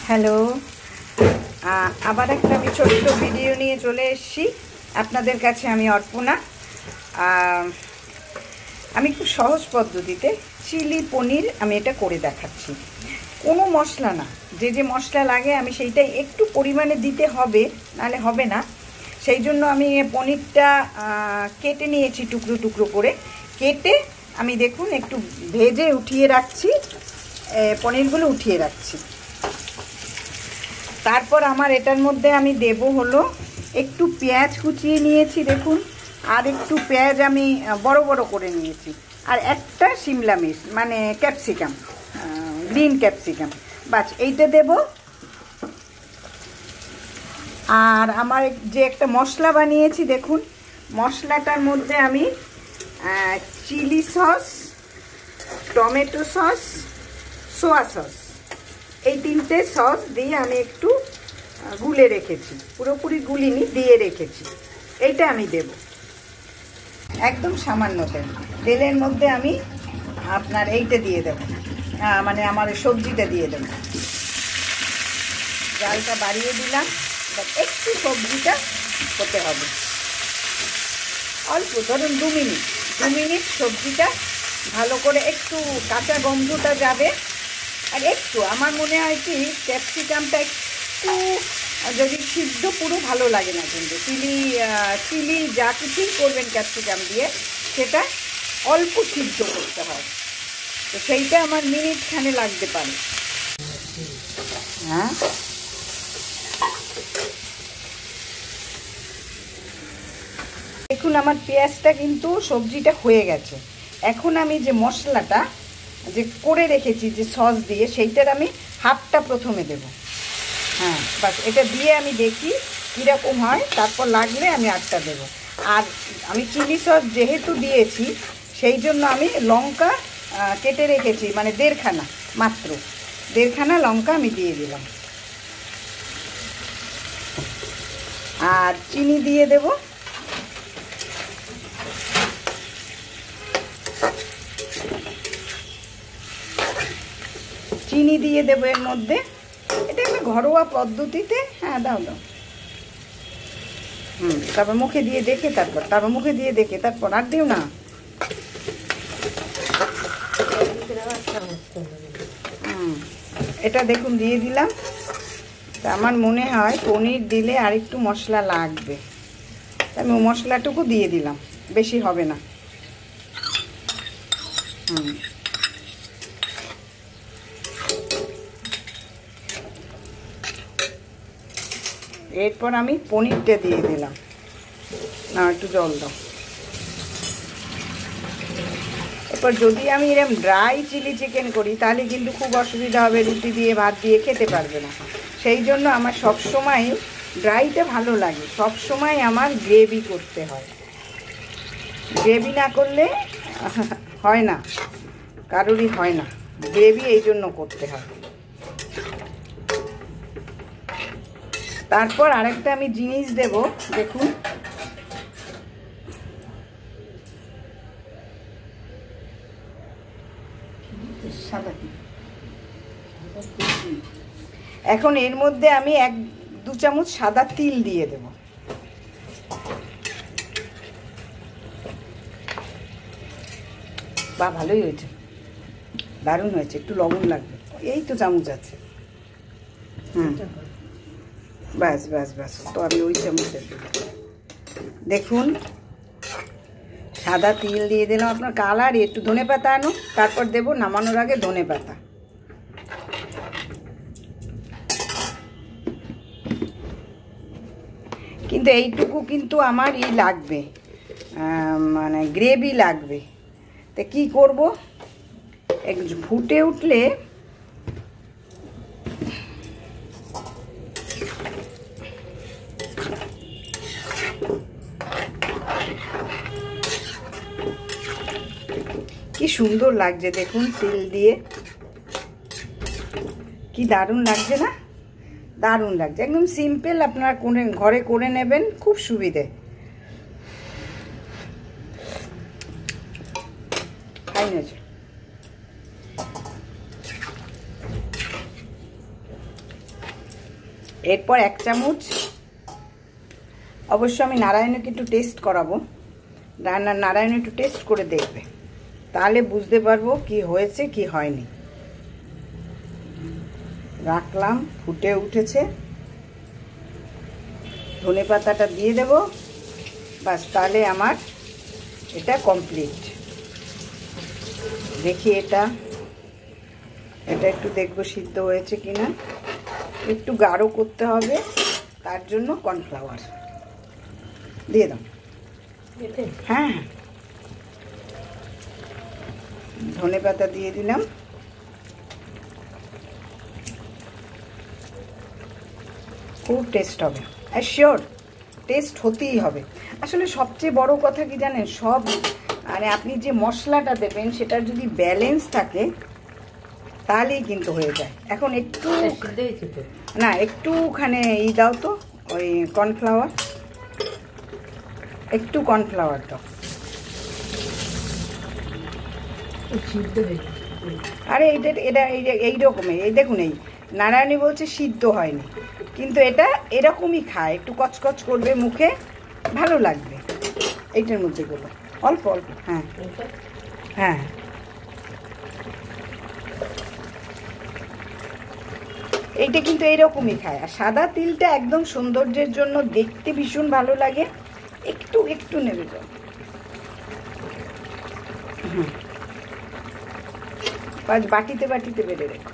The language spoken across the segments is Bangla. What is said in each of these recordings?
হ্যালো, আবার একটা আমি ছোট্ট ভিডিও নিয়ে চলে এসেছি আপনাদের কাছে। আমি অর্পণা। আমি খুব সহজ পদ্ধতিতে চিলি পনির আমি এটা করে দেখাচ্ছি। কোনো মশলা না, যে যে মশলা লাগে আমি সেইটাই একটু পরিমাণে দিতে হবে, নাহলে হবে না। সেই জন্য আমি পনিরটা কেটে নিয়েছি টুকরো টুকরো করে। কেটে আমি দেখুন একটু ভেজে উঠিয়ে রাখছি, পনিরগুলো উঠিয়ে রাখছি। তারপর আমার এটার মধ্যে আমি দেব হলো একটু পেঁয়াজ কুচিয়ে নিয়েছি দেখুন, আর একটু পেঁয়াজ আমি বড় বড় করে নিয়েছি, আর একটা শিমলা মির্চ মানে ক্যাপসিকাম, গ্রিন ক্যাপসিকাম, বাস এইটা দেব। আর আমার যে একটা মশলা বানিয়েছি দেখুন, মশলাটার মধ্যে আমি chilli sauce, tomato sauce, soya sauce, এই তিনটে সস দিয়ে আমি একটু গুলে রেখেছি, পুরোপুরি গুলিনি, দিয়ে রেখেছি। এইটা আমি দেব একদম সামান্য তেল। তেলের মধ্যে আমি আপনার এইটা দিয়ে দেব, মানে আমার সবজিটা দিয়ে দেব। জালটা বাড়িয়ে দিলাম, একটু সবজিটা হতে হবে, অল্প ধরুন 2 মিনিট সবজিটা ভালো করে একটু কাঁচা গন্ধটা যাবে। আর একটু আমার মনে হয় কি ক্যাপসিকামটা একটু যদি সিদ্ধ, পুরো ভালো লাগে না, কিন্তু চিলি যা কিছুই করবেন ক্যাপসিকাম দিয়ে সেটা অল্প সিদ্ধ করতে হয়। তো সেইটা আমার মিনিটখানে লাগতে পারে। হ্যাঁ, দেখুন আমার পেঁয়াজটা কিন্তু সবজিটা হয়ে গেছে। এখন আমি যে মশলাটা যে করে রেখেছি যে সস দিয়ে, সেইটার আমি হাফটা প্রথমে দেব। হ্যাঁ, বাস এটা দিয়ে আমি দেখি কীরকম হয়, তারপর লাগলে আমি আটটা দেব। আর আমি চিলি সস যেহেতু দিয়েছি সেই জন্য আমি লঙ্কা কেটে রেখেছি, মানে 1.5 খানা, মাত্র 1.5 খানা লঙ্কা আমি দিয়ে দিলাম। আর চিনি দিয়ে দেব, চিনি দিয়ে দেবো এর মধ্যে। এটা একটা ঘরোয়া পদ্ধতিতে। হ্যাঁ, দাও দাও। তারপর মুখে দিয়ে দেখে, তারপর মুখে দিয়ে দেখে, তারপর আর দিও না। এটা দেখুন দিয়ে দিলাম। তা আমার মনে হয় পনির দিলে আর একটু মশলা লাগবে, আমি মশলাটুকু দিয়ে দিলাম, বেশি হবে না। এরপর আমি পনিরটা দিয়ে দিলাম। না, একটু জল দাও। এরপর যদি আমি এরকম ড্রাই চিলি চিকেন করি তাহলে কিন্তু খুব অসুবিধা হবে, রুটি দিয়ে ভাত দিয়ে খেতে পারবে না। সেই জন্য আমার সবসময় ড্রাইটা ভালো লাগে, সবসময় আমার গ্রেভি করতে হয়। গ্রেভি না করলে হয় না, কারোরই হয় না গ্রেভি, এই জন্য করতে হয়। তারপর আরেকটা আমি জিনিস দেব, দেখুন এখন এর মধ্যে আমি 1-2 চামচ সাদা তিল দিয়ে দেব। বা ভালোই হয়েছে, দারুণ হয়েছে। একটু লবণ লাগবে, এই তো চামচ আছে। ব্যাস ব্যাস ব্যাস, তো আমি ওই চামচের দেখুন সাদা তিল দিয়ে দিলাম। আপনার কালার একটু ধনে পাতা আনো, তারপর দেবো নামানোর আগে ধনে পাতা। কিন্তু এইটুকু কিন্তু আমার লাগবে, মানে গ্রেভি লাগবে। তো কী করবো, একটু ফুটে উঠলে কি সুন্দর লাগছে দেখুন, তিল দিয়ে কি দারুণ লাগছে না? দারুণ লাগছে, একদম সিম্পল। আপনারা ঘরে করে নেবেন, খুব সুবিধে। ফাইন হয়েছে। এরপর 1 চামচ, অবশ্য আমি নারায়ণকে একটু টেস্ট করাবো, নারায়ণ একটু টেস্ট করে দেখবে, তাহলে বুঝতে পারবো কি হয়েছে কি হয়নি। রাখলাম, ফুটে উঠেছে, ধনেপাতাটা দিয়ে দেব, বাস তাহলে আমার এটা কমপ্লিট। দেখি এটা একটু দেখবো সিদ্ধ হয়েছে কিনা। একটু গাঢ় করতে হবে, তার জন্য কর্নফ্লাওয়ার দিয়ে দাও। হ্যাঁ, ধনেপাতা দিয়ে দিলাম, খুব টেস্ট হবে, শিওর টেস্ট হতেই হবে। আসলে সবচেয়ে বড় কথা কি জানেন, সব মানে আপনি যে মশলাটা দেবেন সেটার যদি ব্যালেন্স থাকে তাহলেই কিন্তু হয়ে যায়। এখন একটু না, একটুখানে দাও তো, ওই কর্নফ্লাওয়ার, একটু কর্নফ্লাওয়ার দাও। আরে এটা এইরকমের, এই দেখুন, এই নারায়ণী বলছে সিদ্ধ হয়নি, কিন্তু এটা এরকমই খায়, একটু কচকচ করবে মুখে, ভালো লাগবে। এইটার মধ্যে গুলো অল্প অল্প, হ্যাঁ হ্যাঁ, এইটা কিন্তু এইরকমই খায়। আর সাদা তিলটা একদম সৌন্দর্যের জন্য, দেখতে ভীষণ ভালো লাগে। একটু একটু নেবে যাও, বাটিতে বাটিতে বেড়ে রেখো।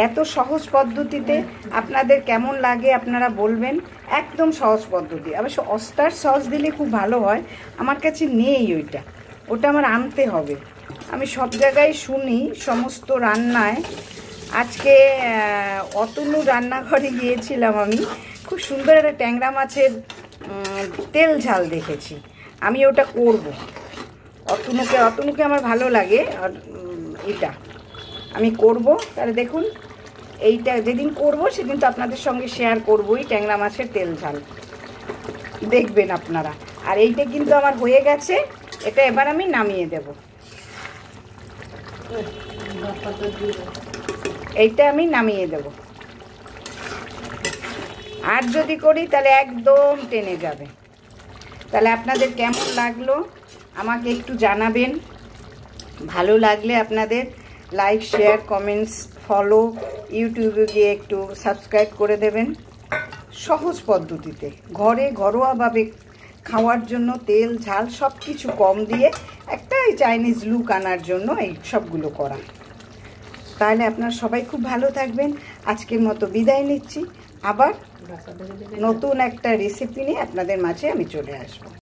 এত সহজ পদ্ধতিতে আপনাদের কেমন লাগে আপনারা বলবেন, একদম সহজ পদ্ধতি। অবশ্য অস্টার সস দিলে খুব ভালো হয়, আমার কাছে নেই ওটা আমার আনতে হবে। আমি সব জায়গায় শুনি সমস্ত রান্নায়। আজকে অতনু রান্নাঘরে গিয়েছিলাম, আমি খুব সুন্দর একটা ট্যাংরা মাছের তেল ঝাল দেখেছি, আমি ওটা করব। অতনুকে আমার ভালো লাগে, আর এটা আমি করব। তাহলে দেখুন, এইটা যেদিন করব সেদিন তো আপনাদের সঙ্গে শেয়ার করবই, ট্যাংরা মাছের তেল ঝাল, দেখবেন আপনারা। আর এইটা কিন্তু আমার হয়ে গেছে, এটা এবার আমি নামিয়ে দেব। এইটা আমি নামিয়ে দেব, আর যদি করি তাহলে একদম টেনে যাবে। তাহলে আপনাদের কেমন লাগলো আমাকে একটু জানাবেন। ভালো লাগলে আপনাদের লাইক, শেয়ার, কমেন্টস, ফলো, ইউটিউবে গিয়ে একটু সাবস্ক্রাইব করে দেবেন। সহজ পদ্ধতিতে ঘরে ঘরোয়াভাবে খাওয়ার জন্য তেল ঝাল সব কিছু কম দিয়ে একটা চাইনিজ লুক আনার জন্য এই সবগুলো করা। তাহলে আপনারা সবাই খুব ভালো থাকবেন। আজকের মতো বিদায় নিচ্ছি, আবার নতুন একটা রেসিপি নিয়ে আপনাদের মাঝে আমি চলে আসবো।